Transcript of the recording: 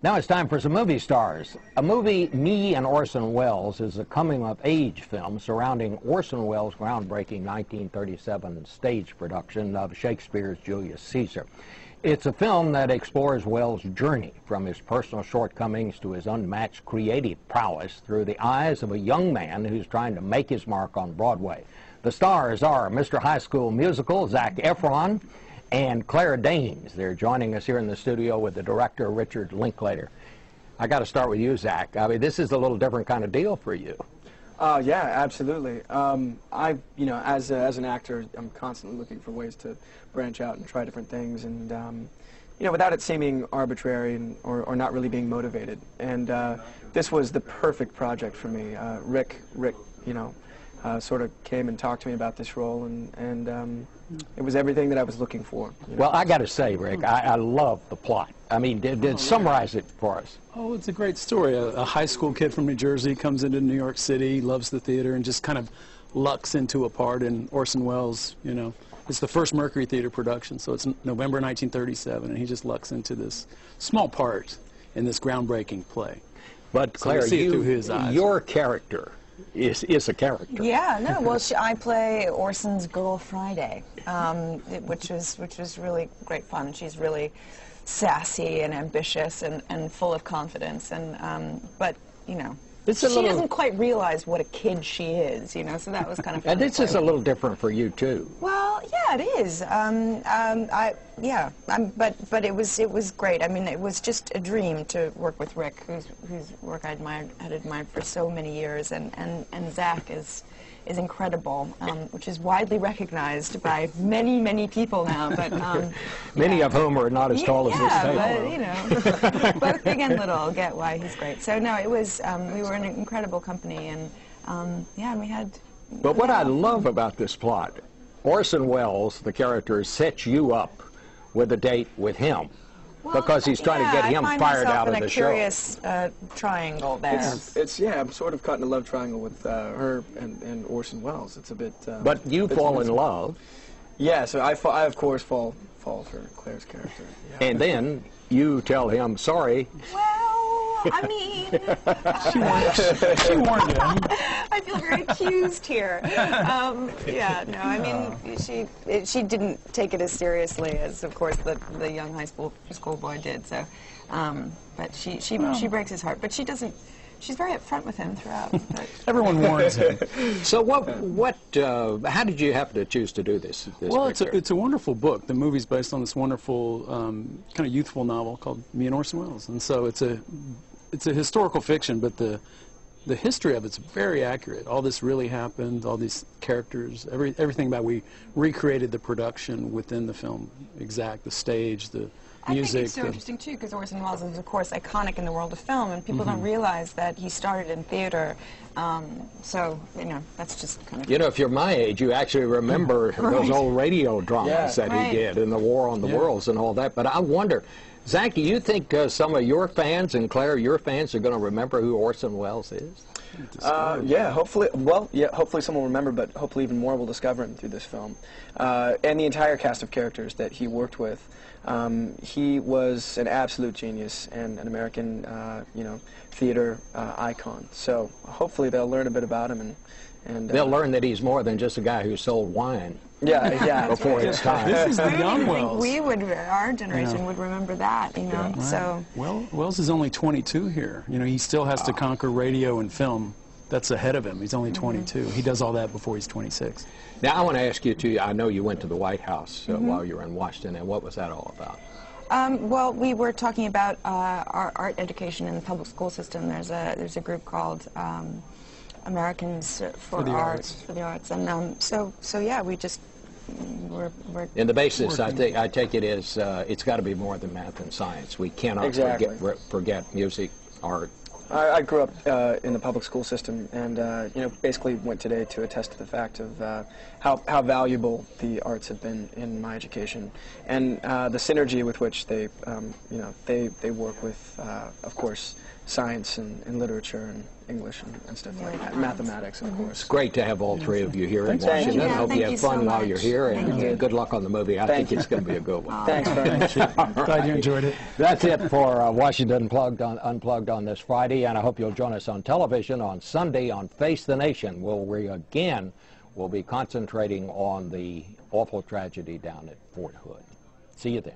Now it's time for some movie stars. A movie, Me and Orson Welles, is a coming-of-age film surrounding Orson Welles' groundbreaking 1937 stage production of Shakespeare's Julius Caesar. It's a film that explores Welles' journey from his personal shortcomings to his unmatched creative prowess through the eyes of a young man who's trying to make his mark on Broadway. The stars are Mr. High School Musical, Zac Efron, and Claire Danes. They're joining us here in the studio with the director, Richard Linklater. I got to start with you, Zac. I mean, this is a little different kind of deal for you. Yeah, absolutely. As an actor, I'm constantly looking for ways to branch out and try different things, and without it seeming arbitrary or not really being motivated. And this was the perfect project for me. Rick, sort of came and talked to me about this role, and it was everything that I was looking for. Well, I got to say, Rick, I love the plot. I mean, summarize it for us. Oh, it's a great story. A high school kid from New Jersey comes into New York City, loves the theater, and just kind of lucks into a part in Orson Welles. It's the first Mercury Theater production, so it's November 1937, and he just lucks into this small part in this groundbreaking play. But Claire, so see it through his eyes. Your character is a character. Yeah, no, well, I play Orson's Girl Friday, which was really great fun. She's really sassy and ambitious and full of confidence, but she doesn't quite realize what a kid she is, so that was kind of fun. And this is a little different for you too. Well, yeah, it is. But it was great. I mean, it was just a dream to work with Rick, whose work had admired for so many years, and Zac is incredible, which is widely recognized by many people now. But many of whom are not as tall as this table. But both big and little get why he's great. So no, it was we were an incredible company, and and we had. But what I love about this plot, Orson Welles, the character, sets you up with a date with him. Well, because he's trying to get him fired out of the show. I find myself in a curious triangle there. I'm sort of caught in a love triangle with her and Orson Welles. It's a bit. But you fall in love. Yeah, so I of course fall for Claire's character. Yeah. And then you tell him, sorry. Well, I mean, she warned him. I feel very accused here. I mean, she didn't take it as seriously as, of course, the young high school boy did. So, but she breaks his heart. But she doesn't. She's very upfront with him throughout. Everyone warns him. So how did you happen to choose to do this well, picture? it's a wonderful book. The movie's based on this wonderful kind of youthful novel called Me and Orson Welles, and so it's a historical fiction, but the history of it's very accurate. All this really happened. All these characters, everything about we recreated the production within the film, the stage, the music. I think it's so interesting too, because Orson Welles is, of course, iconic in the world of film, and people don't realize that he started in theater. So that's just kind of. If you're my age, you actually remember those old radio dramas that he did, and the War on the Worlds and all that. But I wonder, Zac, do you think some of your fans, and Claire, your fans, are going to remember who Orson Welles is? Yeah, hopefully. Well, yeah, hopefully someone will remember, but hopefully even more will discover him through this film, and the entire cast of characters that he worked with. He was an absolute genius and an American, theater icon. So hopefully they'll learn a bit about him, and they'll learn that he's more than just a guy who sold wine. Yeah, before its time. This is the young Welles. Our generation would remember that, Right. So. Well, Welles is only 22 here. He still has to conquer radio and film. That's ahead of him. He's only 22. He does all that before he's 26. Now, I want to ask you, too, I know you went to the White House while you were in Washington, and what was that all about? Well, we were talking about our art education in the public school system. There's a group called Americans for the Arts, and so yeah, we just we're in the basis. I take it is it's got to be more than math and science. We cannot forget music, art. I grew up in the public school system, and basically went today to attest to the fact of how valuable the arts have been in my education, and the synergy with which they work with, of course, science and literature English and stuff like that. Mathematics, of course. It's great to have all three of you here in Thank you. Washington. Yeah, Hope thank you have you so fun while much. you're here, and Thank you. good luck on the movie. I think it's going to be a good one. Thanks very much. Glad you enjoyed it. That's it for Washington Unplugged on this Friday, and I hope you'll join us on television on Sunday on Face the Nation, where we again will be concentrating on the awful tragedy down at Fort Hood. See you then.